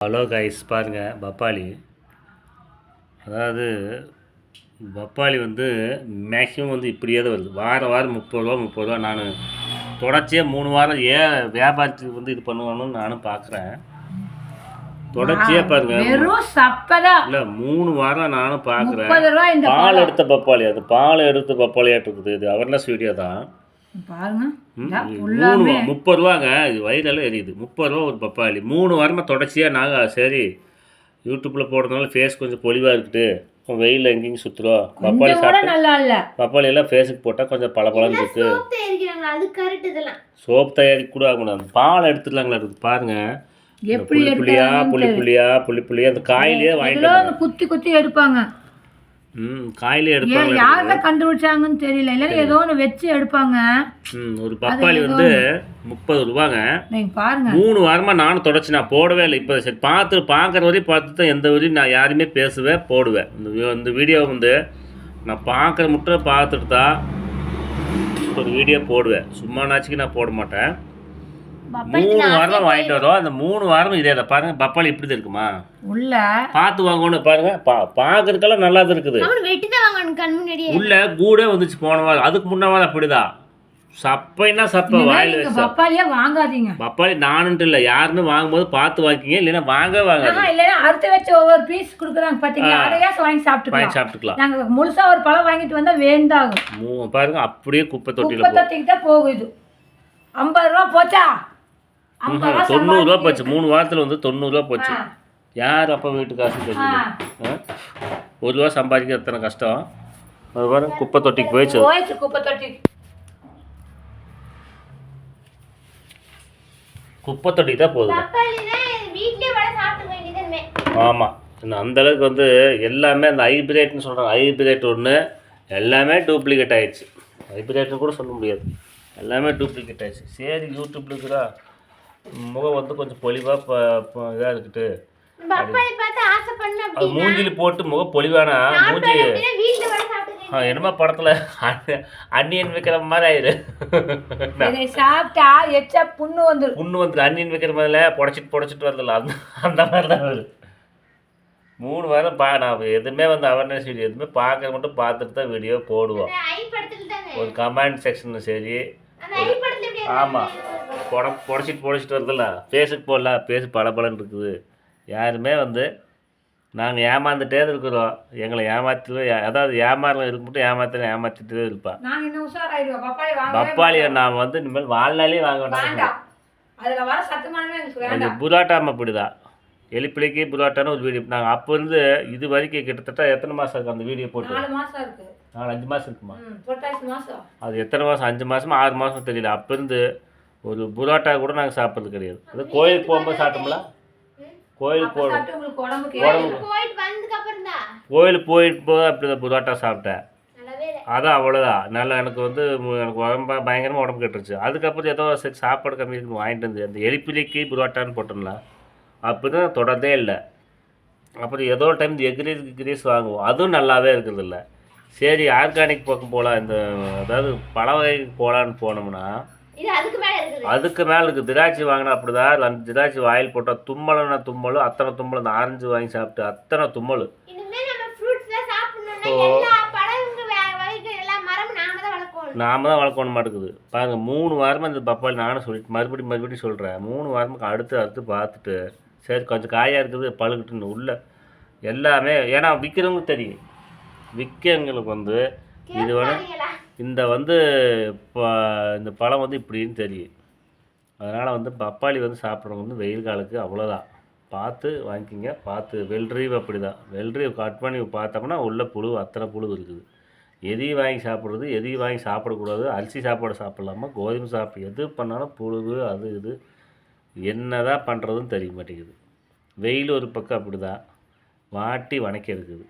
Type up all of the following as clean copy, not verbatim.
Hello guys, பாருங்கள் பப்பாளி. அதாவது பப்பாளி வந்து மேக்ஸிமம் வந்து இப்படியே தான் வருது. வாரம் 30 ரூபா. நான் தொடர்ச்சியாக 3 வாரம் ஏன் வியாபாரத்துக்கு வந்து இது பண்ணுவானுன்னு நானும் பார்க்குறேன். தொடர்ச்சியாக பாருங்கள், இல்லை 3 வாரம் நானும் பார்க்குறேன். பால் எடுத்த பப்பாளி, அது பால் எடுத்த பப்பாளியாட்டு இருக்குது. இது அவர்னஸ் வீடியோ தான் பாருங்க. 30 ரூபாங்க. இது வயிறெல்லாம் எரியுது. 30 ரூபா ஒரு பப்பாளி. 3 வாரமாக தொடர்ச்சியாக நாங்கள் சரி யூடியூப்பில் போடுறதுனால ஃபேஸ் கொஞ்சம் பொலிவாக இருக்குது, வெயிலில் எங்கேயும் சுற்றுறோம், பப்பாளி சாப்பிட்டு பப்பாளி எல்லாம் ஃபேஸுக்கு போட்டால் கொஞ்சம் பளபளன்னு இருக்குது. சோப் தயாரிக்க கூட ஆகணும். பால் எடுத்துடலாங்களா இருக்குது பாருங்கள். புள்ளி அந்த காயிலே வாங்கிட்டு குத்தி எடுப்பாங்க. காயிலே எடுப்பாங்க. யாரை கண்டுபிடிச்சாங்கன்னு தெரியல. இல்லை ஏதோ ஒன்று வச்சு எடுப்பாங்க. ஒரு பப்பாளி வந்து 30 ரூபாங்க. பாருங்க, 3 வாரமாக நானும் தொடச்சி நான் போடவே இல்லை. இப்போ சரி பார்க்குற வரையும் பார்த்து தான் எந்த வரையும் நான் யாருமே பேசுவேன் போடுவேன். இந்த வீடியோ வந்து நான் பார்க்குற மட்டும் பார்த்துட்டு தான் ஒரு வீடியோ போடுவேன். சும்மா நாச்சுக்கு நான் போட மாட்டேன். 3 வாரம் வாங்கிட்டு வரோம். அந்த 3 வாரம் இதே தான் பாருங்க. பப்பாளி இப்படி தான் இருக்குமா உள்ள பார்த்து வாங்கணும் பாருங்க. பார்க்கறதுக்கெல்லாம் நல்லா தான் இருக்குது. உள்ள கூட வந்துச்சு போன வாரம். அதுக்கு முன்ன வாரம் அப்படிதான் சப்பைன்னா சப்பை வாயில் வச்சு. பப்பாளியே வாங்காதீங்க. பப்பாளி நானுன்ட்டு இல்லை, யாருமே வாங்கும்போது பார்த்து வாங்கிக்கிங்க, இல்லைன்னா வாங்காது. இல்லைன்னா அறுத்து வச்சு ஒவ்வொரு பீஸ் கொடுக்குறாங்க பார்த்தீங்களா, அதையா வாங்கி சாப்பிட்டுக்கலாம். நாங்கள் முழுசா ஒரு பழம் வாங்கிட்டு வந்தால் வேண்டாகும் பாருங்க. அப்படியே குப்பை தொட்டிக்கு தான் போகுது. 50 ரூபா போச்சா? 90 ரூபா போச்சு. 3 வாரத்தில் வந்து 90 ரூபா போச்சு. யார் அப்போ வீட்டு காசு தெரியுது? 1 ரூபா சம்பாதிக்க எத்தனை கஷ்டம். அது பாருங்க, குப்பை தொட்டிக்கு போயிடுச்சு. குப்பை தொட்டிக்கு தான் போகுது. ஆமாம், அந்த அளவுக்கு வந்து எல்லாமே அந்த ஹைபிரேட்னு சொல்கிறாங்க. ஹைபிரேட் ஒன்று எல்லாமே டூப்ளிகேட் ஆகிடுச்சு. ஹைபிரேட்னு கூட சொல்ல முடியாது, எல்லாமே டூப்ளிகேட் ஆகிடுச்சு. சரி, யூடியூப்பில் இருக்கிற முகம் வந்து கொஞ்சம் பொலிவாக இதாக இருக்குது. அது மூஞ்சில் போட்டு முகம் பொலிவானா மூஞ்சி என்னமா படத்தில் அன்னியன் வைக்கிற மாதிரி ஆயிரு. சாப்பிட்டா எச்சா புண்ணு வந்துடும். அன்னியன் வைக்கிற மாதிரில புடச்சிட்டு வரதில்ல, அந்த மாதிரி தான் வருது. 3 வாரம் நான் எதுவுமே வந்து அவேர்னஸ் வீடியோ எதுவுமே பார்க்குற மட்டும் பார்த்துட்டு தான் வீடியோ போடுவோம். ஒரு கமெண்ட் செக்ஷன் சரி. ஆமாம், புடச்சிட்டு வரதில்ல, ஃபேஸுக்கு போடல, ஃபேஸ் பளபளன்னு இருக்குது. யாருமே வந்து நாங்கள் ஏமாந்துட்டே இருக்கிறோம். எங்களை ஏமாற்றவே, அதாவது ஏமாறலாம் இருக்க மட்டும் ஏமாற்றிட்டே இருப்பான். பப்பாளியை நான் வந்து இனிமேல் வாழ்நாளே வாங்க வேண்டாம். புரோட்டாம அப்படிதான். எலிப்பிள்ளைக்கு புரோட்டான்னு ஒரு வீடியோ நாங்கள் அப்போ இருந்து இது வரைக்கும் கிட்டத்தட்ட எத்தனை மாதம் இருக்குது அந்த வீடியோ போட்டு? 4 மாதம் இருக்குது. 4-5 மாதம் இருக்குமா? அது எத்தனை மாதம்? 5 மாதமா 6 மாதம் தெரியல. அப்போ இருந்து ஒரு புரோட்டா கூட நாங்கள் சாப்பிட்றது கிடையாது. அது கோயிலுக்கு போகும்போது சாப்பிட்டோம்ல, கோயிலுக்கு போயிட்டு போது அப்படி புரோட்டா சாப்பிட்டேன். அதான் அவ்வளோதான். நல்லா எனக்கு வந்து எனக்கு உடம்பு பயங்கரமாக உடம்பு கெட்டுருச்சு. அதுக்கப்புறம் ஏதோ சரி சாப்பாடு கம்மி இருக்குன்னு வாங்கிட்டு வந்து அந்த எலிப்பிள்ளைக்கு புரோட்டான்னு போட்டோம்ல, அப்போ தான் தொடர்ந்தே இல்லை. அப்புறம் ஏதோ ஒரு டைம் இந்த எக்ரீஸ் வாங்குவோம், அதுவும் நல்லாவே இருக்கிறதில்ல. சரி, ஆர்கானிக் பக்கம் போகலாம், இந்த அதாவது பழ வகைக்கு போகலான்னு போனோம்னா அதுக்கு மேலே இருக்குது. திராட்சை வாங்கினா அப்படிதான். அந்த திராட்சை வாயில் போட்டால் தும்மலுன்னா தும்மலும், அத்தனை தும்மல். அந்த ஆரஞ்சு வாங்கி சாப்பிட்டு அத்தனை தும்மல். நாம தான் வளர்க்கணும் மாட்டேங்குது பாருங்க. 3 வாரமாக இந்த பப்பாளி நானும் சொல்லிட்டு மறுபடியும் சொல்கிறேன். 3 வாரமாக அடுத்து பார்த்துட்டு சரி கொஞ்சம் காயாக இருக்குது பழுக்கிட்டுன்னு உள்ள எல்லாமே. ஏன்னா விற்கிறவங்களுக்கு தெரியும், விற்கிறவங்களுக்கு வந்து இது வேணும், இந்த வந்து இந்த பழம் வந்து இப்படின்னு தெரியும். அதனால் வந்து பப்பாளி வந்து சாப்பிட்றவங்க வந்து வெயில் காலத்துக்கு அவ்வளோதான் பார்த்து வாங்கிக்கிங்க. பார்த்து வெள்ளரியும் அப்படி தான். வெள்ளரி கட் பண்ணி பார்த்தோம்னா உள்ள புழு, அத்தனை புழு இருக்குது. எதையும் வாங்கி சாப்பிட்றது, எதையும் வாங்கி சாப்பிடக்கூடாது. அரிசி சாப்பாடு சாப்பிட்லாமா, கோதுமை சாப்பிடு, எது பண்ணாலும் புழு அது இது என்ன தான் பண்ணுறதுன்னு தெரிய மாட்டேங்குது. வெயில் ஒரு பக்கம் அப்படி தான் வாட்டி வணக்கி இருக்குது.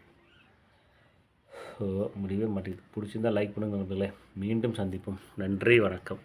முடியவே மாட்டேங்குது. பிடிச்சிருந்தால் லைக் பண்ணுங்க நண்பர்களே. மீண்டும் சந்திப்போம். நன்றி, வணக்கம்.